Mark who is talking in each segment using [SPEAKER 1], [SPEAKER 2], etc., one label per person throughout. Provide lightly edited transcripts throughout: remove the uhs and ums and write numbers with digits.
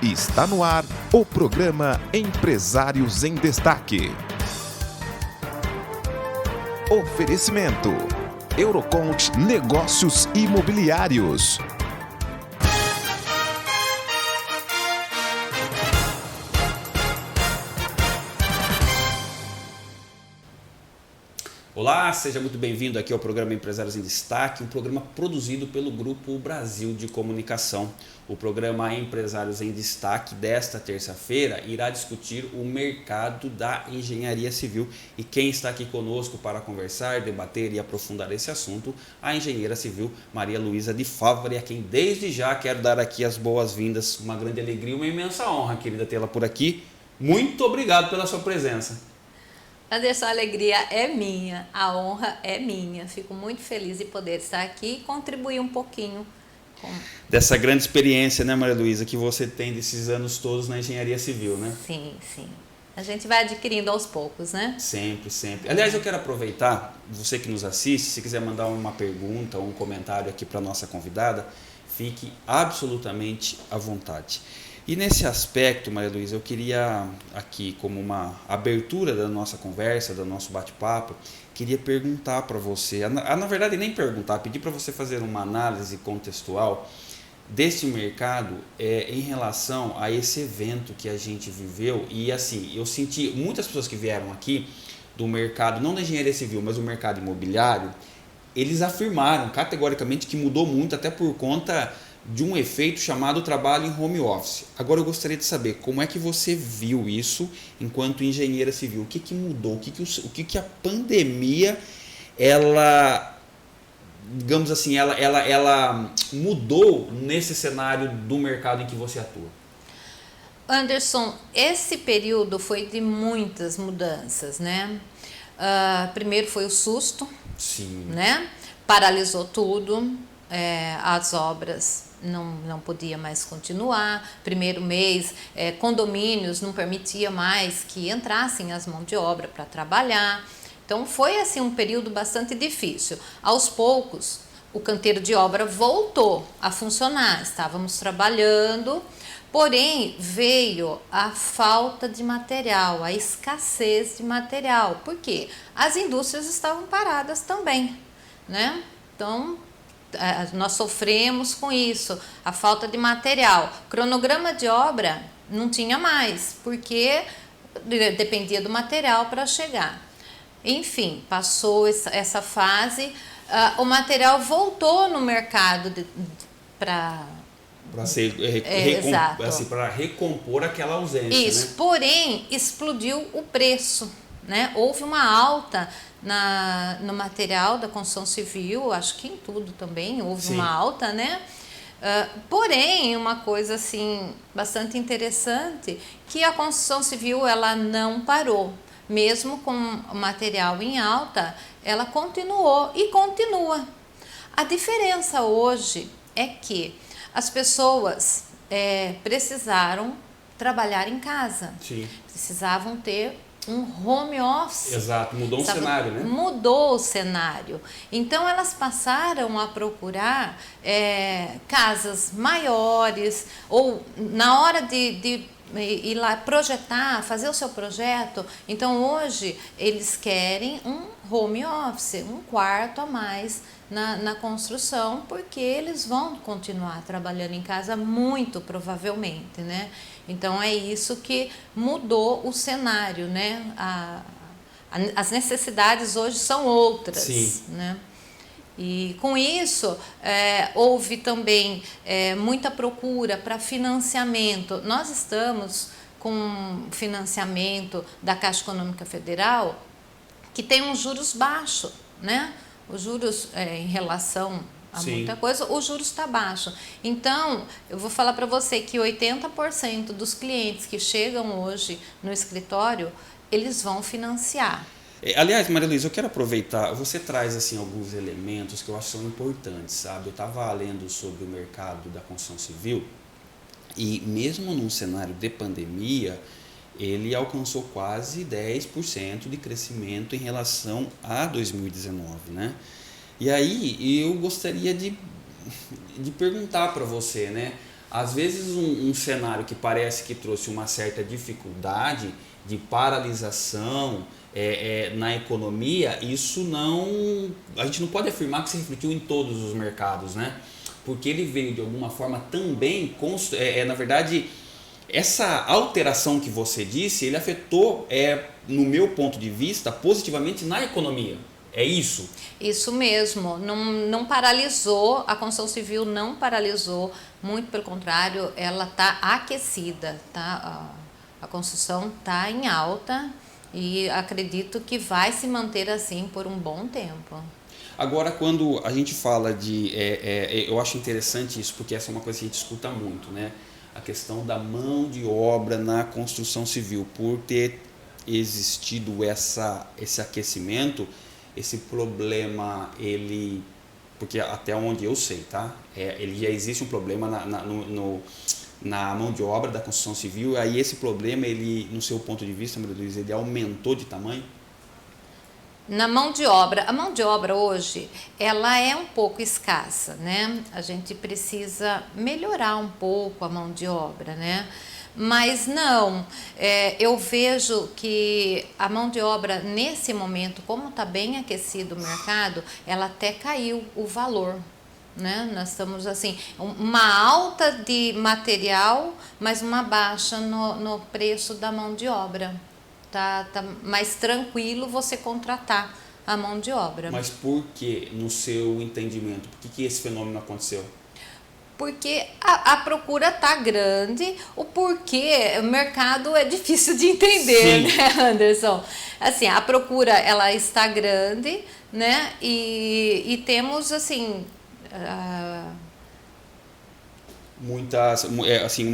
[SPEAKER 1] Está no ar o programa Empresários em Destaque. Oferecimento: Eurocont Negócios Imobiliários.
[SPEAKER 2] Olá, seja muito bem-vindo aqui ao programa Empresários em Destaque, um programa produzido pelo Grupo Brasil de Comunicação. O programa Empresários em Destaque desta terça-feira irá discutir o mercado da engenharia civil. E quem está aqui conosco para conversar, debater e aprofundar esse assunto, a engenheira civil Maria Luísa de Fávaro, a quem desde já quero dar aqui as boas-vindas. Uma grande alegria, uma imensa honra, querida, tê-la por aqui. Muito obrigado pela sua presença.
[SPEAKER 3] Anderson, a alegria é minha, a honra é minha. Fico muito feliz de poder estar aqui e contribuir um pouquinho
[SPEAKER 2] dessa grande experiência, né, Maria Luísa, que você tem desses anos todos na engenharia civil, né?
[SPEAKER 3] Sim, sim. A gente vai adquirindo aos poucos, né?
[SPEAKER 2] Sempre, sempre. Aliás, eu quero aproveitar, você que nos assiste, se quiser mandar uma pergunta ou um comentário aqui para a nossa convidada, fique absolutamente à vontade. E nesse aspecto, Maria Luísa, eu queria aqui, como uma abertura da nossa conversa, do nosso bate-papo, queria perguntar para você, na verdade nem perguntar, pedir para você fazer uma análise contextual desse mercado em relação a esse evento que a gente viveu. E assim, eu senti muitas pessoas que vieram aqui do mercado, não da engenharia civil, mas do mercado imobiliário, eles afirmaram categoricamente que mudou muito, até por conta de um efeito chamado trabalho em home office. Agora eu gostaria de saber como é que você viu isso enquanto engenheira civil. O que mudou? O que a pandemia, ela, digamos assim, ela mudou nesse cenário do mercado em que você atua?
[SPEAKER 3] Anderson, esse período foi de muitas mudanças, né? Primeiro foi o susto,
[SPEAKER 2] sim,
[SPEAKER 3] né? Paralisou tudo, as obras não podia mais continuar. Primeiro mês, condomínios não permitia mais que entrassem as mãos de obra para trabalhar. Então foi assim um período bastante difícil. Aos poucos, o canteiro de obra voltou a funcionar, estávamos trabalhando, porém veio a falta de material, a escassez de material. Por quê? As indústrias estavam paradas também, né? Então nós sofremos com isso, a falta de material. Cronograma de obra não tinha mais, porque dependia do material para chegar. Enfim, passou essa fase, o material voltou no mercado para
[SPEAKER 2] recompor aquela ausência.
[SPEAKER 3] Isso, né? Porém, explodiu o preço, né? Houve uma alta no material da construção civil, acho que em tudo também houve
[SPEAKER 2] Sim.
[SPEAKER 3] uma alta, né? Porém, uma coisa assim bastante interessante, que a construção civil ela não parou, mesmo com o material em alta, ela continuou e continua. A diferença hoje é que as pessoas precisaram trabalhar em casa,
[SPEAKER 2] Sim.
[SPEAKER 3] precisavam ter um home office.
[SPEAKER 2] Exato, mudou o cenário, né?
[SPEAKER 3] Mudou o cenário. Então elas passaram a procurar casas maiores, ou na hora de ir lá projetar, fazer o seu projeto. Então hoje eles querem um home office, um quarto a mais na construção, porque eles vão continuar trabalhando em casa muito provavelmente, né? Então é isso que mudou o cenário, né? As necessidades hoje são outras.
[SPEAKER 2] Sim.
[SPEAKER 3] Né? E com isso houve também muita procura para financiamento. Nós estamos com financiamento da Caixa Econômica Federal que tem uns juros baixos, né? Os juros em relação a
[SPEAKER 2] Sim.
[SPEAKER 3] muita coisa, o juros está baixo. Então, eu vou falar para você que 80% dos clientes que chegam hoje no escritório, eles vão financiar.
[SPEAKER 2] Aliás, Maria Luísa, eu quero aproveitar, você traz assim alguns elementos que eu acho que são importantes, sabe? Eu estava lendo sobre o mercado da construção civil e mesmo num cenário de pandemia, ele alcançou quase 10% de crescimento em relação a 2019, né? E aí eu gostaria de perguntar para você, né? Às vezes um cenário que parece que trouxe uma certa dificuldade de paralisação na economia, isso não, a gente não pode afirmar que se refletiu em todos os mercados, né? Porque ele veio de alguma forma também, na verdade, essa alteração que você disse, ele afetou, no meu ponto de vista, positivamente na economia. É isso?
[SPEAKER 3] Isso mesmo, não paralisou, a construção civil não paralisou, muito pelo contrário, ela está aquecida, tá? A construção está em alta e acredito que vai se manter assim por um bom tempo.
[SPEAKER 2] Agora, quando a gente fala eu acho interessante isso, porque essa é uma coisa que a gente escuta muito, né? A questão da mão de obra na construção civil, por ter existido esse aquecimento, esse problema, porque até onde eu sei, tá? Ele já existe um problema na mão de obra da construção civil, aí esse problema, ele, no seu ponto de vista, Maria Luísa, ele aumentou de tamanho?
[SPEAKER 3] Na mão de obra, a mão de obra hoje, ela é um pouco escassa, né? A gente precisa melhorar um pouco a mão de obra, né? Mas não, eu vejo que a mão de obra nesse momento, como está bem aquecido o mercado, ela até caiu o valor, né? Nós estamos assim, uma alta de material, mas uma baixa no preço da mão de obra. Tá mais tranquilo você contratar a mão de obra.
[SPEAKER 2] Mas por que, no seu entendimento, por que esse fenômeno aconteceu?
[SPEAKER 3] Porque a procura está grande, o porquê, o mercado é difícil de entender,
[SPEAKER 2] sim,
[SPEAKER 3] né, Anderson? Assim, a procura ela está grande, né, e temos, assim...
[SPEAKER 2] muitas, assim,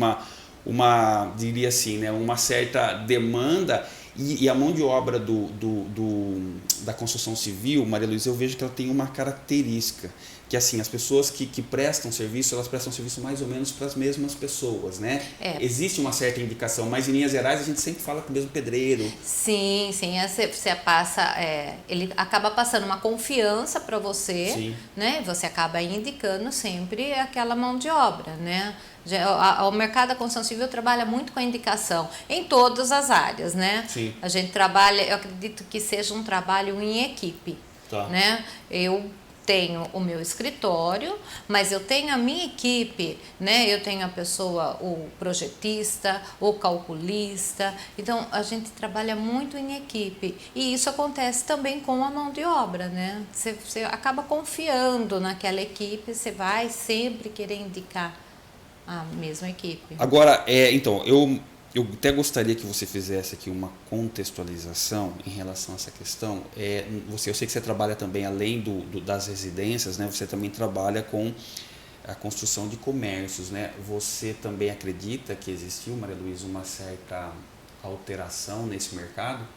[SPEAKER 2] diria assim, né, uma certa demanda, e a mão de obra da construção civil, Maria Luísa, eu vejo que ela tem uma característica, que assim, as pessoas que prestam serviço, elas prestam serviço mais ou menos para as mesmas pessoas, né? Existe uma certa indicação, mas em linhas gerais a gente sempre fala com o mesmo pedreiro.
[SPEAKER 3] Sim, você passa, ele acaba passando uma confiança para você,
[SPEAKER 2] sim,
[SPEAKER 3] né? Você acaba indicando sempre aquela mão de obra, né? O mercado da construção civil trabalha muito com a indicação em todas as áreas, né?
[SPEAKER 2] Sim.
[SPEAKER 3] A gente trabalha, eu acredito que seja um trabalho em equipe,
[SPEAKER 2] tá,
[SPEAKER 3] né? Eu tenho o meu escritório, mas eu tenho a minha equipe, né? Eu tenho a pessoa, o projetista, o calculista. Então, a gente trabalha muito em equipe. E isso acontece também com a mão de obra, né? Você acaba confiando naquela equipe, você vai sempre querer indicar a mesma equipe.
[SPEAKER 2] Agora, então, eu até gostaria que você fizesse aqui uma contextualização em relação a essa questão. Eu sei que você trabalha também, além das residências, né? Você também trabalha com a construção de comércios, né? Você também acredita que existiu, Maria Luísa, uma certa alteração nesse mercado?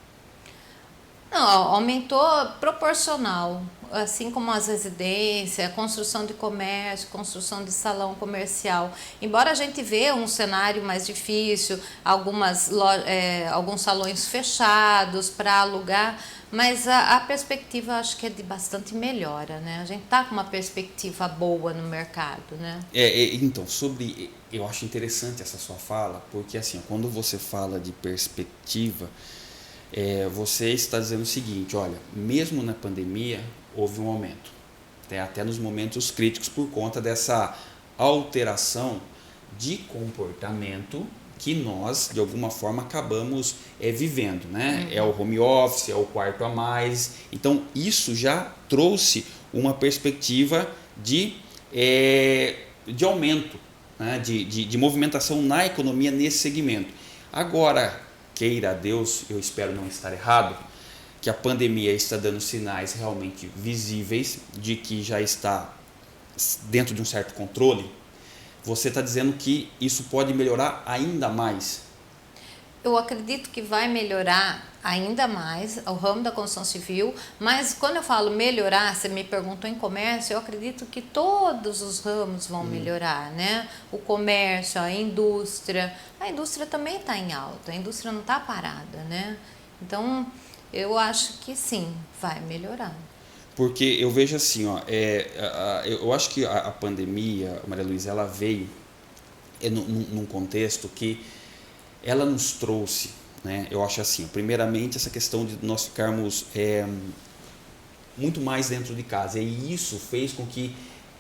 [SPEAKER 3] Não, aumentou proporcional, assim como as residências, construção de comércio, construção de salão comercial. Embora a gente vê um cenário mais difícil, alguns salões fechados para alugar, mas a perspectiva acho que é de bastante melhora, né? A gente está com uma perspectiva boa no mercado, né?
[SPEAKER 2] Então, eu acho interessante essa sua fala, porque assim, quando você fala de perspectiva, você está dizendo o seguinte, olha, mesmo na pandemia houve um aumento, até nos momentos críticos por conta dessa alteração de comportamento que nós, de alguma forma, acabamos vivendo, né? É o home office, é o quarto a mais, então isso já trouxe uma perspectiva de aumento, né? de movimentação na economia nesse segmento. Agora, queira Deus, eu espero não estar errado, que a pandemia está dando sinais realmente visíveis de que já está dentro de um certo controle. Você está dizendo que isso pode melhorar ainda mais?
[SPEAKER 3] Eu acredito que vai melhorar ainda mais o ramo da construção civil, mas quando eu falo melhorar, você me perguntou em comércio, eu acredito que todos os ramos vão melhorar, né? O comércio, a indústria também está em alta, a indústria não está parada, né? Então, eu acho que sim, vai melhorar.
[SPEAKER 2] Porque eu vejo assim, eu acho que a pandemia, Maria Luísa, ela veio num contexto que ela nos trouxe, né? Eu acho assim, primeiramente essa questão de nós ficarmos muito mais dentro de casa, e isso fez com que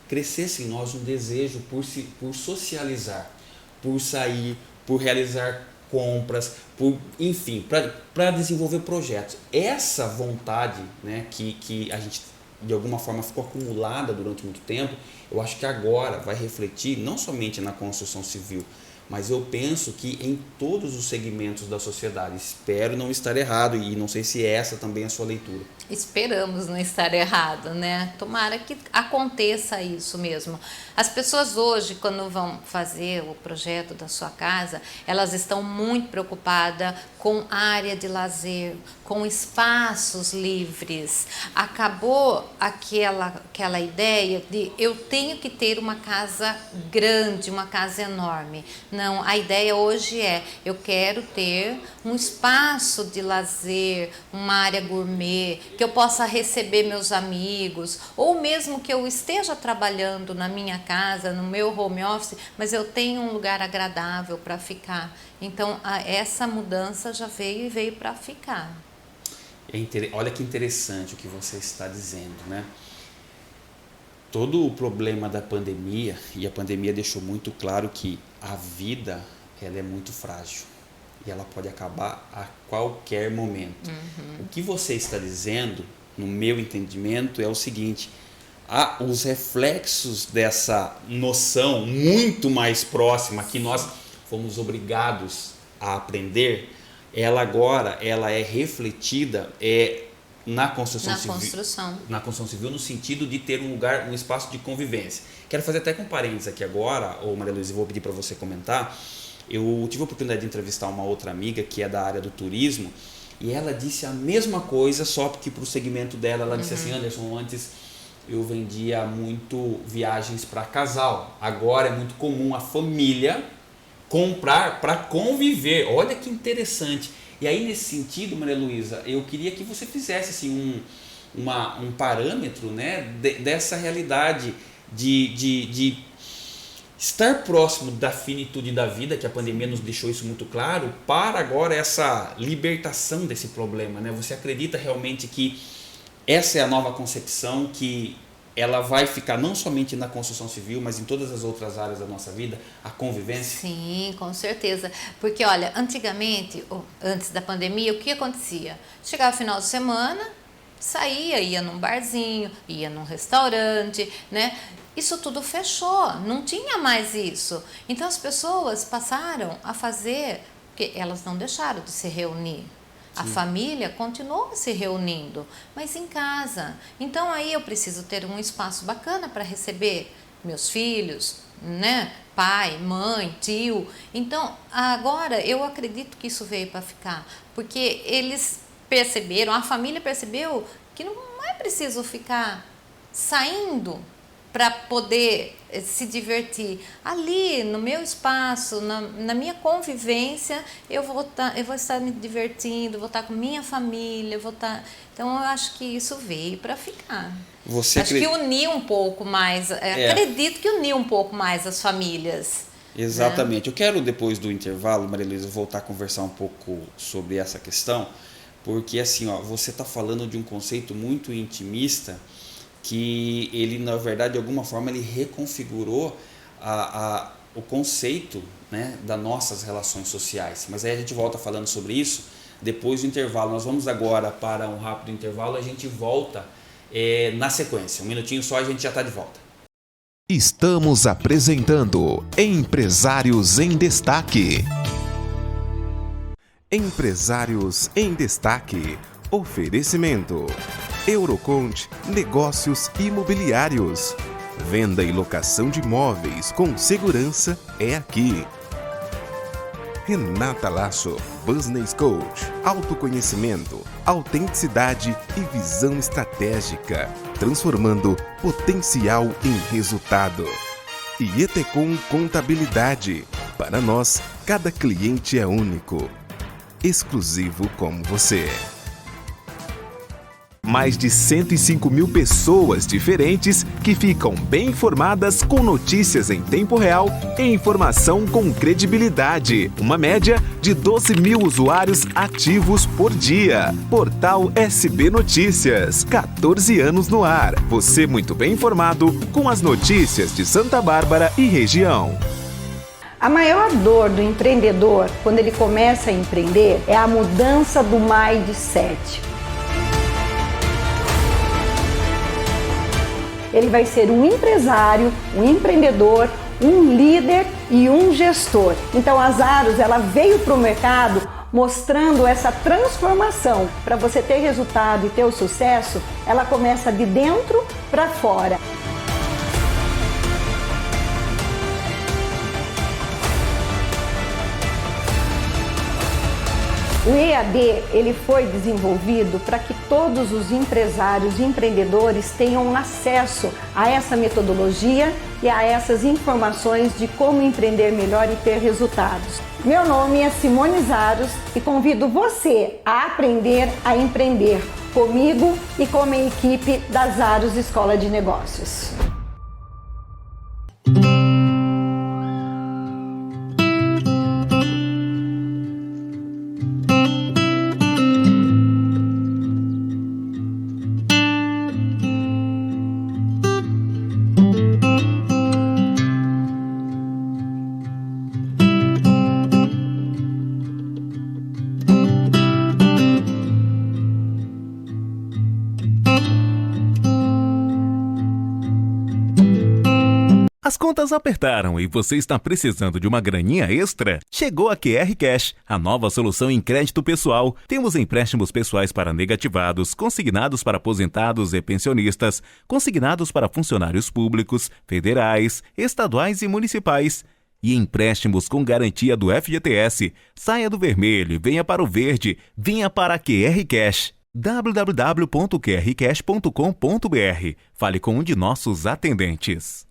[SPEAKER 2] crescesse em nós um desejo por socializar, por sair, por realizar compras, enfim, para desenvolver projetos. Essa vontade, né, que a gente de alguma forma ficou acumulada durante muito tempo, eu acho que agora vai refletir não somente na construção civil, mas eu penso que em todos os segmentos da sociedade. Espero não estar errado, e não sei se essa também é a sua leitura.
[SPEAKER 3] Esperamos não estar errado, né? Tomara que aconteça isso mesmo. As pessoas hoje, quando vão fazer o projeto da sua casa, elas estão muito preocupadas com área de lazer, com espaços livres. Acabou aquela ideia de eu tenho que ter uma casa grande, uma casa enorme. Não, a ideia hoje é eu quero ter um espaço de lazer, uma área gourmet, que eu possa receber meus amigos, ou mesmo que eu esteja trabalhando na minha casa, no meu home office, mas eu tenho um lugar agradável para ficar. Então, essa mudança já veio para ficar.
[SPEAKER 2] Olha que interessante o que você está dizendo, né? Todo o problema da pandemia, e a pandemia deixou muito claro que a vida ela é muito frágil e ela pode acabar a qualquer momento. O que você está dizendo, no meu entendimento, é o seguinte: os reflexos dessa noção muito mais próxima que nós fomos obrigados a aprender, ela agora é refletida na construção civil, no sentido de ter um lugar, um espaço de convivência. Quero fazer até com parênteses aqui agora, Maria Luísa, vou pedir para você comentar. Eu tive a oportunidade de entrevistar uma outra amiga que é da área do turismo, e ela disse a mesma coisa, só que para o segmento dela, ela disse assim: Anderson, antes eu vendia muito viagens para casal, agora é muito comum a família comprar para conviver. Olha que interessante. E aí, nesse sentido, Maria Luísa, eu queria que você fizesse assim, um parâmetro, né, dessa realidade de estar próximo da finitude da vida, que a pandemia nos deixou isso muito claro, para agora essa libertação desse problema, né? Você acredita realmente que essa é a nova concepção, que ela vai ficar não somente na construção civil, mas em todas as outras áreas da nossa vida, a convivência?
[SPEAKER 3] Sim, com certeza. Porque, olha, antigamente, antes da pandemia, o que acontecia? Chegava o final de semana, saía, ia num barzinho, ia num restaurante, né? Isso tudo fechou, não tinha mais isso. Então as pessoas passaram a fazer, porque elas não deixaram de se reunir. A família continuou se reunindo, mas em casa. Então aí eu preciso ter um espaço bacana para receber meus filhos, né? Pai, mãe, tio. Então agora eu acredito que isso veio para ficar, porque eles perceberam, a família percebeu que não é preciso ficar saindo para poder se divertir. Ali, no meu espaço, na minha convivência, eu vou estar me divertindo, vou estar com minha família, Então, eu acho que isso veio para ficar. Que uniu um pouco mais, acredito que uniu um pouco mais as famílias.
[SPEAKER 2] Exatamente. Né? Eu quero, depois do intervalo, Maria Luísa, voltar a conversar um pouco sobre essa questão, porque assim, você está falando de um conceito muito intimista, que ele, na verdade, de alguma forma, ele reconfigurou o conceito, né, das nossas relações sociais. Mas aí a gente volta falando sobre isso depois do intervalo. Nós vamos agora para um rápido intervalo, a gente volta na sequência. Um minutinho só, a gente já está de volta.
[SPEAKER 1] Estamos apresentando Empresários em Destaque. Empresários em Destaque. Oferecimento: Eurocont Negócios Imobiliários. Venda e locação de imóveis com segurança é aqui. Renata Lasso, Business Coach. Autoconhecimento, autenticidade e visão estratégica, transformando potencial em resultado. E Etecom Contabilidade. Para nós, cada cliente é único, exclusivo como você. mais de 105 mil pessoas diferentes que ficam bem informadas com notícias em tempo real e informação com credibilidade. Uma média de 12 mil usuários ativos por dia. Portal SB Notícias, 14 anos no ar. Você muito bem informado com as notícias de Santa Bárbara e região.
[SPEAKER 4] A maior dor do empreendedor, quando ele começa a empreender, é a mudança do mindset. Ele vai ser um empresário, um empreendedor, um líder e um gestor. Então a Zaros, ela veio para o mercado mostrando essa transformação. Para você ter resultado e ter o sucesso, ela começa de dentro para fora. O EAD, ele foi desenvolvido para que todos os empresários e empreendedores tenham acesso a essa metodologia e a essas informações de como empreender melhor e ter resultados. Meu nome é Simone Zaros e convido você a aprender a empreender comigo e com a minha equipe da Zaros Escola de Negócios.
[SPEAKER 1] As contas apertaram e você está precisando de uma graninha extra? Chegou a QR Cash, a nova solução em crédito pessoal. Temos empréstimos pessoais para negativados, consignados para aposentados e pensionistas, consignados para funcionários públicos, federais, estaduais e municipais. E empréstimos com garantia do FGTS. Saia do vermelho e venha para o verde. Venha para a QR Cash. www.qrcash.com.br. Fale com um de nossos atendentes.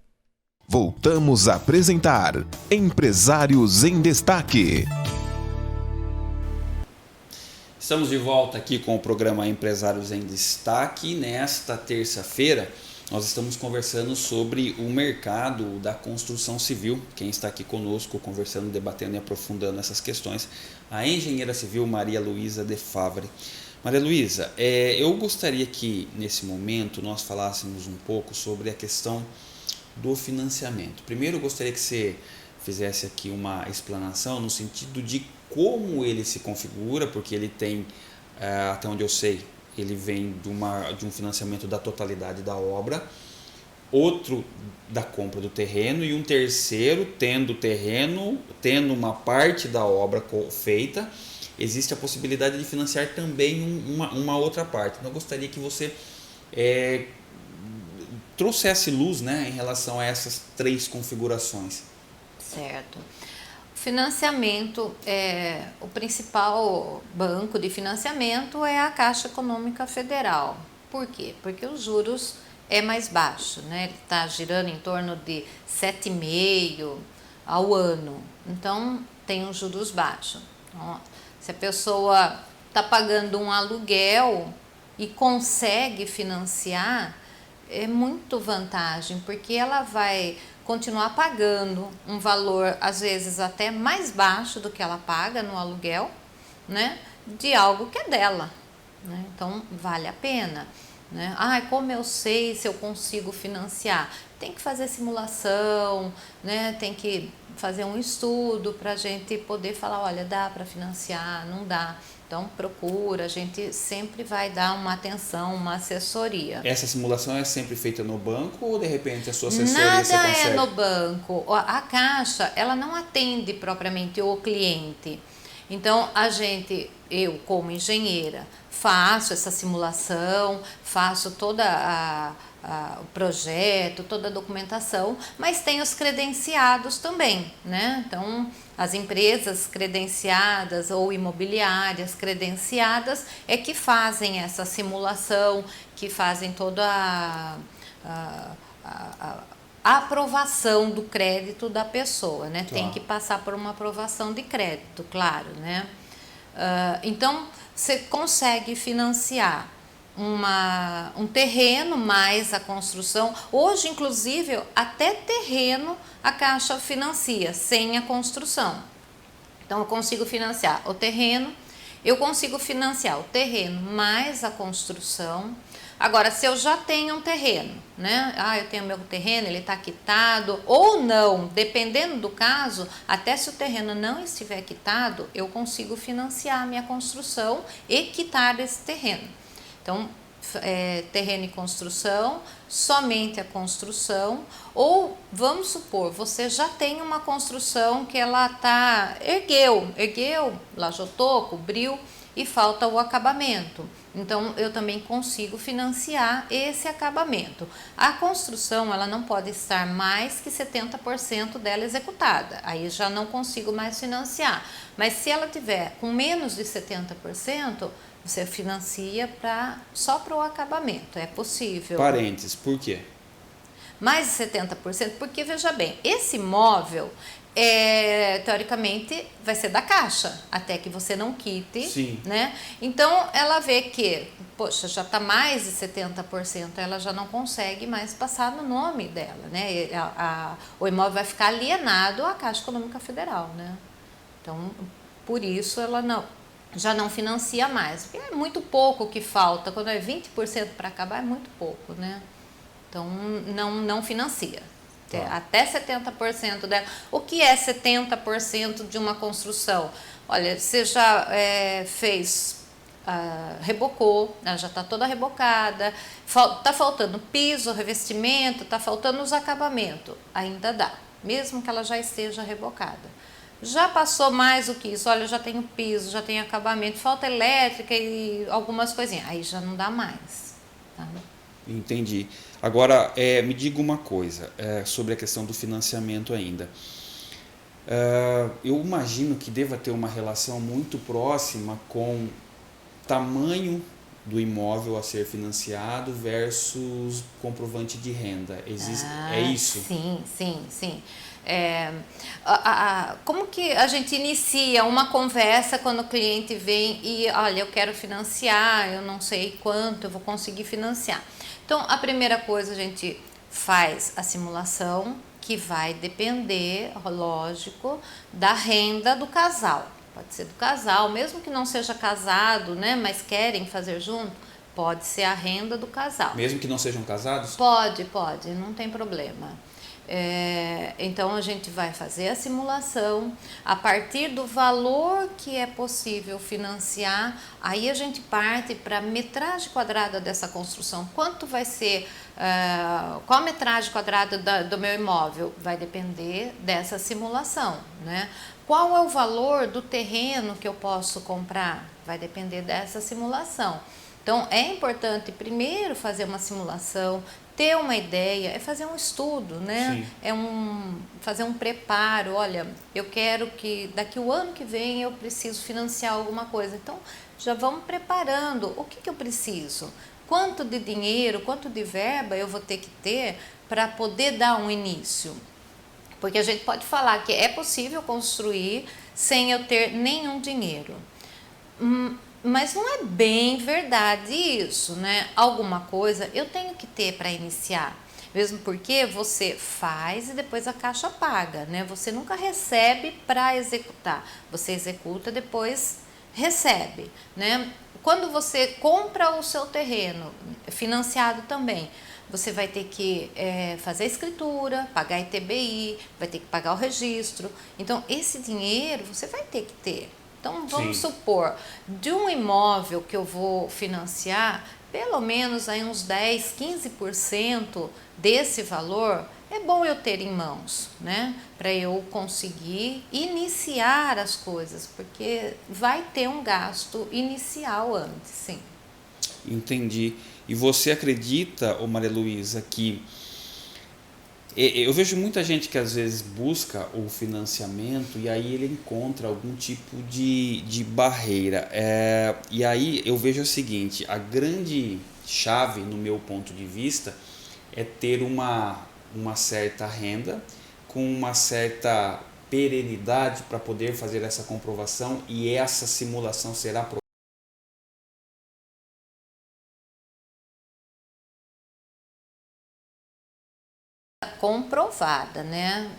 [SPEAKER 1] Voltamos a apresentar Empresários em Destaque.
[SPEAKER 2] Estamos de volta aqui com o programa Empresários em Destaque. E nesta terça-feira nós estamos conversando sobre o mercado da construção civil. Quem está aqui conosco conversando, debatendo e aprofundando essas questões, a engenheira civil Maria Luísa de Favre. Maria Luísa, eu gostaria que nesse momento nós falássemos um pouco sobre a questão do financiamento. Primeiro, eu gostaria que você fizesse aqui uma explanação no sentido de como ele se configura, porque ele tem, até onde eu sei, ele vem de um financiamento da totalidade da obra, outro da compra do terreno e um terceiro tendo terreno, tendo uma parte da obra feita, existe a possibilidade de financiar também uma outra parte. Então, eu gostaria que você trouxesse luz, né, em relação a essas três configurações.
[SPEAKER 3] Certo. O financiamento, o principal banco de financiamento é a Caixa Econômica Federal. Por quê? Porque os juros é mais baixo, né? Ele está girando em torno de 7,5% ao ano. Então, tem os juros baixos. Então, se a pessoa está pagando um aluguel e consegue financiar, é muito vantagem, porque ela vai continuar pagando um valor, às vezes até mais baixo do que ela paga no aluguel, né, de algo que é dela, né? Então, vale a pena, né? Como eu sei se eu consigo financiar? Tem que fazer simulação, né? Tem que fazer um estudo para a gente poder falar, olha, dá para financiar, não dá. Então, procura, a gente sempre vai dar uma atenção, uma assessoria.
[SPEAKER 2] Essa simulação é sempre feita no banco ou, de repente, a sua assessoria você
[SPEAKER 3] Nada
[SPEAKER 2] consegue?
[SPEAKER 3] É no banco. A Caixa, ela não atende propriamente o cliente. Então, eu como engenheira, faço essa simulação, faço toda o projeto, toda a documentação, mas tem os credenciados também, né? Então, as empresas credenciadas ou imobiliárias credenciadas é que fazem essa simulação, que fazem toda a aprovação do crédito da pessoa, né? Tem que passar por uma aprovação de crédito, claro, né? Então, você consegue financiar um terreno mais a construção. Hoje, inclusive, até terreno a Caixa financia sem a construção. Então, eu consigo financiar o terreno, eu consigo financiar o terreno mais a construção. Agora, se eu já tenho um terreno, né? Eu tenho meu terreno, ele está quitado ou não, dependendo do caso, até se o terreno não estiver quitado, eu consigo financiar a minha construção e quitar esse terreno. Então, terreno e construção, somente a construção, ou vamos supor, você já tem uma construção que ela ergueu, lajou toco, cobriu e falta o acabamento. Então, eu também consigo financiar esse acabamento. A construção, ela não pode estar mais que 70% dela executada. Aí já não consigo mais financiar. Mas se ela tiver com menos de 70%, você financia só para o acabamento. É possível.
[SPEAKER 2] Parênteses, por quê?
[SPEAKER 3] Mais de 70%, porque veja bem, esse imóvel teoricamente vai ser da Caixa, até que você não quite.
[SPEAKER 2] Sim.
[SPEAKER 3] Né? Então ela vê que, poxa, já está mais de 70%, ela já não consegue mais passar no nome dela, né? O imóvel vai ficar alienado à Caixa Econômica Federal, né? Então, por isso ela já não financia mais, porque é muito pouco que falta, quando é 20% para acabar é muito pouco, né? Então não financia. Até 70% dela. O que é 70% de uma construção? Olha, você já rebocou, já está toda rebocada, está faltando piso, revestimento, está faltando os acabamentos, ainda dá, mesmo que ela já esteja rebocada. Já passou mais do que isso, olha, eu já tenho piso, já tenho acabamento, falta elétrica e algumas coisinhas, aí já não dá mais. Tá?
[SPEAKER 2] Entendi. Agora, me diga uma coisa sobre a questão do financiamento ainda. Eu imagino que deva ter uma relação muito próxima com tamanho do imóvel a ser financiado versus comprovante de renda. É isso?
[SPEAKER 3] Sim. Como que a gente inicia uma conversa quando o cliente vem e, olha, eu quero financiar, eu não sei quanto eu vou conseguir financiar. Então, a primeira coisa, a gente faz a simulação, que vai depender, lógico, da renda do casal. Pode ser do casal, mesmo que não seja casado, né, mas querem fazer junto, pode ser a renda do casal.
[SPEAKER 2] Mesmo que não sejam casados?
[SPEAKER 3] Pode, não tem problema. Então a gente vai fazer a simulação, a partir do valor que é possível financiar, aí a gente parte para a metragem quadrada dessa construção. Quanto vai ser, qual a metragem quadrada do meu imóvel? Vai depender dessa simulação, né? Qual é o valor do terreno que eu posso comprar? Vai depender dessa simulação. Então é importante primeiro fazer uma simulação, ter uma ideia, fazer um estudo, né?
[SPEAKER 2] Sim.
[SPEAKER 3] Fazer um preparo. Olha, eu quero que daqui o ano que vem eu preciso financiar alguma coisa. Então, já vamos preparando. O que eu preciso? Quanto de dinheiro, quanto de verba eu vou ter que ter para poder dar um início? Porque a gente pode falar que é possível construir sem eu ter nenhum dinheiro. Mas não é bem verdade isso, né? Alguma coisa eu tenho que ter para iniciar. Mesmo porque você faz e depois a Caixa paga, né? Você nunca recebe para executar. Você executa, depois recebe, né? Quando você compra o seu terreno, financiado também, você vai ter que fazer a escritura, pagar ITBI, vai ter que pagar o registro. Então, esse dinheiro você vai ter que ter. Então, vamos supor, de um imóvel que eu vou financiar, pelo menos aí uns 10, 15% desse valor é bom eu ter em mãos, né? Para eu conseguir iniciar as coisas, porque vai ter um gasto inicial antes, sim.
[SPEAKER 2] Entendi. E você acredita, Maria Luísa, que eu vejo muita gente que às vezes busca o financiamento e aí ele encontra algum tipo de barreira. E aí eu vejo o seguinte, a grande chave, no meu ponto de vista, é ter uma certa renda, com uma certa perenidade para poder fazer essa comprovação, e essa simulação será
[SPEAKER 3] comprovada, né?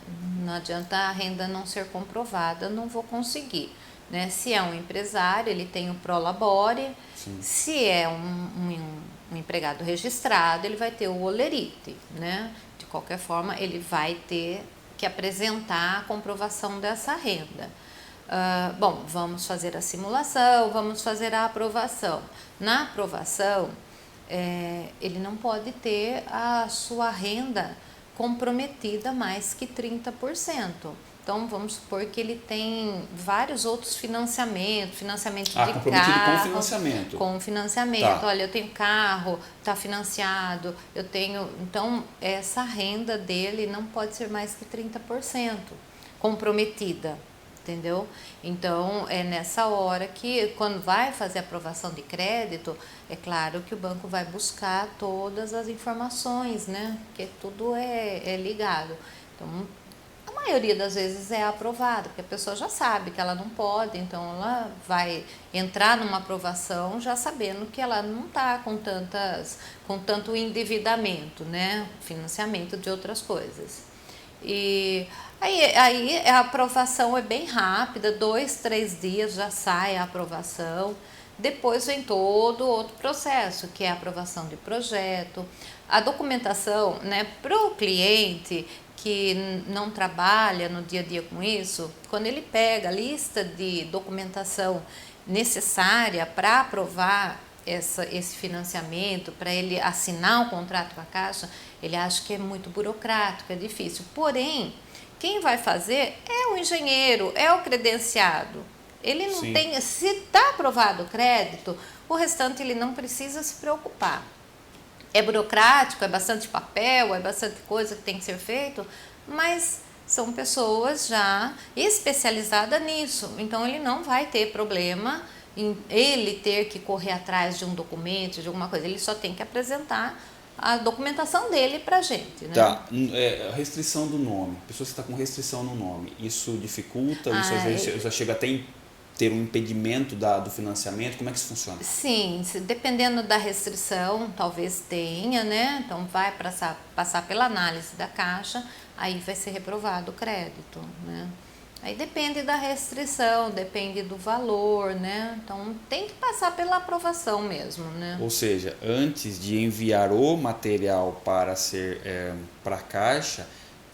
[SPEAKER 3] Não adianta a renda não ser comprovada, não vou conseguir. Né? Se é um empresário, ele tem o Prolabore.
[SPEAKER 2] Sim.
[SPEAKER 3] Se é um empregado registrado, ele vai ter o Olerite, né? De qualquer forma, ele vai ter que apresentar a comprovação dessa renda. Bom, vamos fazer a simulação, vamos fazer a aprovação. Na aprovação, ele não pode ter a sua renda comprometida mais que 30%. Então, vamos supor que ele tem vários outros financiamentos, financiamento de
[SPEAKER 2] comprometido
[SPEAKER 3] carro.
[SPEAKER 2] com financiamento.
[SPEAKER 3] Com financiamento.
[SPEAKER 2] Tá.
[SPEAKER 3] Olha, eu tenho carro, está financiado, eu tenho... Então, essa renda dele não pode ser mais que 30% comprometida, entendeu? Então, é nessa hora que, quando vai fazer a aprovação de crédito, é claro que o banco vai buscar todas as informações, né? Porque tudo é ligado. Então, a maioria das vezes é aprovado, porque a pessoa já sabe que ela não pode, então ela vai entrar numa aprovação já sabendo que ela não está com tanto endividamento, né? Financiamento de outras coisas. E aí a aprovação é bem rápida, 2, 3 dias já sai a aprovação. Depois vem todo outro processo, que é a aprovação de projeto, a documentação, né, para o cliente que não trabalha no dia a dia com isso. Quando ele pega a lista de documentação necessária para aprovar esse financiamento, para ele assinar o contrato com a Caixa, ele acha que é muito burocrático, é difícil. Porém, quem vai fazer é o engenheiro, é o credenciado. Ele não tem, se está aprovado o crédito, o restante ele não precisa se preocupar. É burocrático, é bastante papel, é bastante coisa que tem que ser feito, mas são pessoas já especializadas nisso. Então, ele não vai ter problema em ele ter que correr atrás de um documento, de alguma coisa. Ele só tem que apresentar a documentação dele para a gente. Né?
[SPEAKER 2] Tá, a restrição do nome. A pessoa que está com restrição no nome, isso dificulta? Isso às vezes já chega até ter um impedimento do financiamento? Como é que isso funciona?
[SPEAKER 3] Sim, dependendo da restrição, talvez tenha, né? Então vai passar pela análise da Caixa, aí vai ser reprovado o crédito, né? Aí depende da restrição, depende do valor, né? Então tem que passar pela aprovação mesmo, né?
[SPEAKER 2] Ou seja, antes de enviar o material para a Caixa,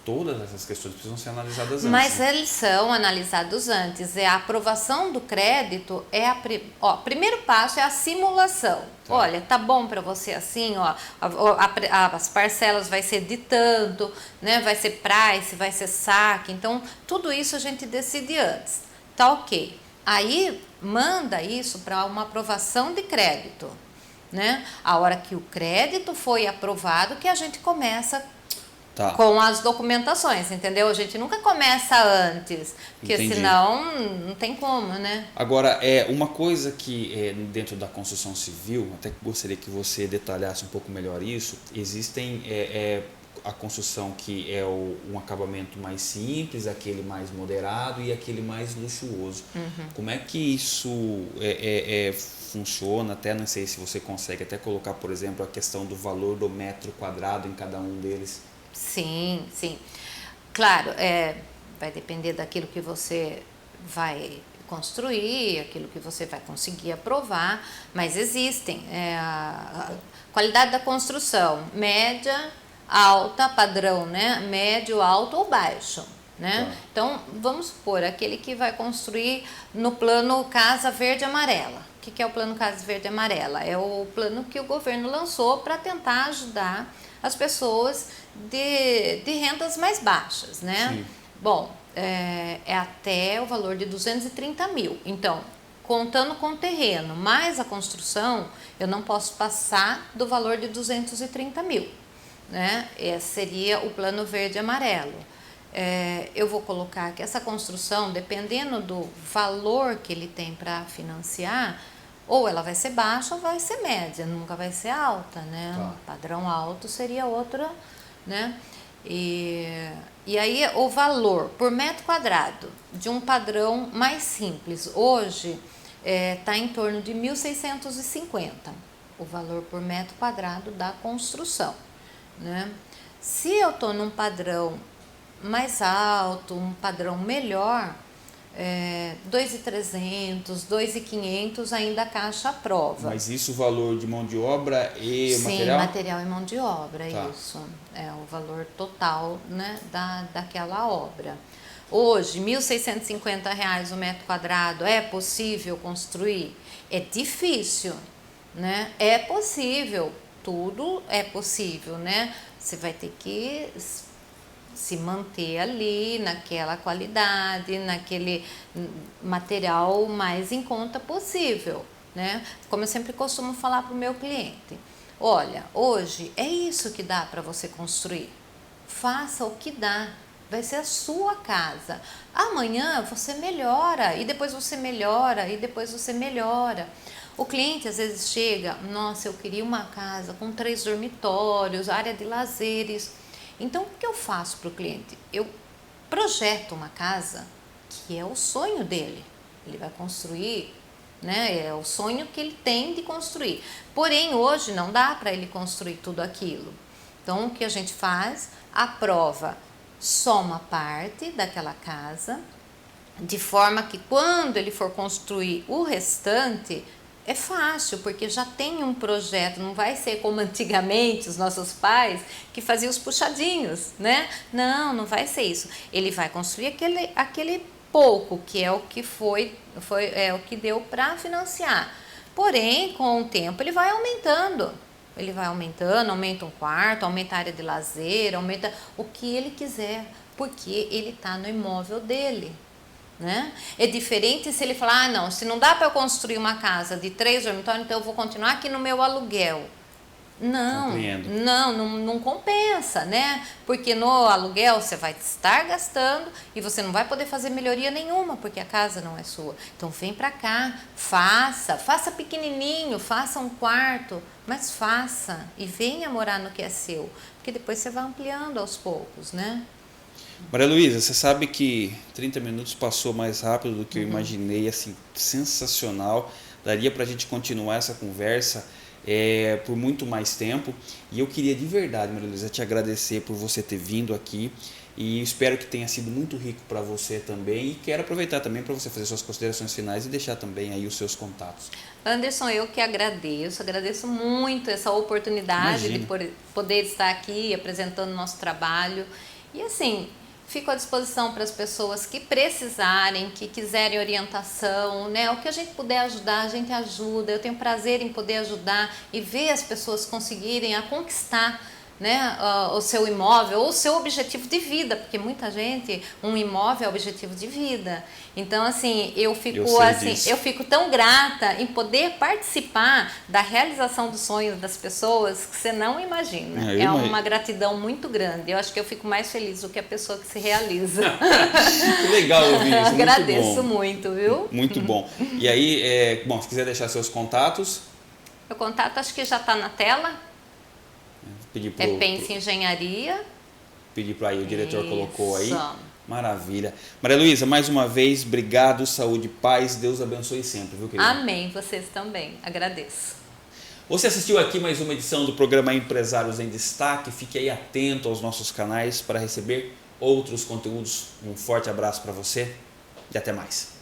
[SPEAKER 2] todas essas questões precisam ser analisadas antes.
[SPEAKER 3] Mas
[SPEAKER 2] né?
[SPEAKER 3] eles são analisados antes. A aprovação do crédito primeiro passo é a simulação.
[SPEAKER 2] Tá.
[SPEAKER 3] Olha, tá bom para você assim, ó, as parcelas vai ser de tanto, né? Vai ser price, vai ser saque. Então, tudo isso a gente decide antes. Tá ok. Aí manda isso para uma aprovação de crédito, né? A hora que o crédito foi aprovado, que a gente começa com as documentações, entendeu? A gente nunca começa antes, porque senão não tem como, né?
[SPEAKER 2] Agora, uma coisa que dentro da construção civil, até que gostaria que você detalhasse um pouco melhor isso, existem a construção que é um acabamento mais simples, aquele mais moderado e aquele mais luxuoso.
[SPEAKER 3] Uhum.
[SPEAKER 2] Como é que isso funciona? Até não sei se você consegue até colocar, por exemplo, a questão do valor do metro quadrado em cada um deles.
[SPEAKER 3] Sim, sim. Claro, vai depender daquilo que você vai construir, aquilo que você vai conseguir aprovar, mas existem a qualidade da construção, média, alta, padrão, né? Médio, alto ou baixo, né?
[SPEAKER 2] Tá.
[SPEAKER 3] Então, vamos supor, aquele que vai construir no plano Casa Verde Amarela. O que é o plano Casa Verde Amarela? É o plano que o governo lançou para tentar ajudar as pessoas de rendas mais baixas, né?
[SPEAKER 2] Sim.
[SPEAKER 3] Bom, é até o valor de 230 mil. Então, contando com o terreno mais a construção, eu não posso passar do valor de 230 mil, né? Esse seria o plano verde e amarelo. Eu vou colocar que essa construção, dependendo do valor que ele tem para financiar, ou ela vai ser baixa ou vai ser média, nunca vai ser alta, né?
[SPEAKER 2] Tá.
[SPEAKER 3] Padrão alto seria outra, né? E aí o valor por metro quadrado de um padrão mais simples, hoje está em torno de 1.650, o valor por metro quadrado da construção, né? Se eu estou num padrão mais alto, um padrão melhor, 2.300, 2.500 ainda a Caixa aprova.
[SPEAKER 2] Mas isso o valor de mão de obra e
[SPEAKER 3] Sim,
[SPEAKER 2] material?
[SPEAKER 3] material e mão de obra,
[SPEAKER 2] Tá.
[SPEAKER 3] isso. É o valor total, né, daquela obra. Hoje, R$ 1.650 o metro quadrado, é possível construir? É difícil, né? É possível, tudo é possível, né? Você vai ter que se manter ali naquela qualidade, naquele material mais em conta possível, né? Como eu sempre costumo falar para o meu cliente, olha, hoje é isso que dá para você construir, faça o que dá, vai ser a sua casa, amanhã você melhora, e depois você melhora, e depois você melhora. O cliente às vezes chega, nossa, eu queria uma casa com 3 dormitórios, área de lazeres. Então, o que eu faço para o cliente? Eu projeto uma casa que é o sonho dele. Ele vai construir, né? É o sonho que ele tem de construir. Porém, hoje não dá para ele construir tudo aquilo. Então, o que a gente faz? Aprova só uma parte daquela casa, de forma que quando ele for construir o restante, é fácil, porque já tem um projeto, não vai ser como antigamente os nossos pais que faziam os puxadinhos, né? Não, não vai ser isso. Ele vai construir aquele pouco, que é o que é o que deu para financiar. Porém, com o tempo, ele vai aumentando. Ele vai aumentando, aumenta um quarto, aumenta a área de lazer, aumenta o que ele quiser, porque ele está no imóvel dele. Né? É diferente se ele falar, não, se não dá para eu construir uma casa de 3 dormitórios, então eu vou continuar aqui no meu aluguel. Não compensa, né? Porque no aluguel você vai estar gastando e você não vai poder fazer melhoria nenhuma, porque a casa não é sua. Então vem para cá, faça pequenininho, faça um quarto, mas faça e venha morar no que é seu, porque depois você vai ampliando aos poucos, né?
[SPEAKER 2] Maria Luísa, você sabe que 30 minutos passou mais rápido do que eu imaginei, assim, sensacional. Daria para a gente continuar essa conversa por muito mais tempo. E eu queria de verdade, Maria Luísa, te agradecer por você ter vindo aqui. E espero que tenha sido muito rico para você também. E quero aproveitar também para você fazer suas considerações finais e deixar também aí os seus contatos.
[SPEAKER 3] Anderson, eu que agradeço muito essa oportunidade de poder estar aqui apresentando nosso trabalho. E assim, fico à disposição para as pessoas que precisarem, que quiserem orientação, né? O que a gente puder ajudar, a gente ajuda. Eu tenho prazer em poder ajudar e ver as pessoas conseguirem a conquistar, né, o seu imóvel ou o seu objetivo de vida, porque muita gente, um imóvel é objetivo de vida. Então, assim, eu fico tão grata em poder participar da realização dos sonhos das pessoas que você não imagina. É uma gratidão muito grande. Eu acho que eu fico mais feliz do que a pessoa que se realiza.
[SPEAKER 2] Que legal ouvir isso.
[SPEAKER 3] Agradeço muito, viu?
[SPEAKER 2] Muito bom. E aí, se quiser deixar seus contatos.
[SPEAKER 3] Meu contato acho que já está na tela. Pense Engenharia.
[SPEAKER 2] Pedir para aí, o diretor colocou aí. Maravilha. Maria Luísa, mais uma vez, obrigado, saúde, paz, Deus abençoe sempre, viu, querida?
[SPEAKER 3] Amém, vocês também, agradeço.
[SPEAKER 2] Você assistiu aqui mais uma edição do programa Empresários em Destaque, fique aí atento aos nossos canais para receber outros conteúdos. Um forte abraço para você e até mais.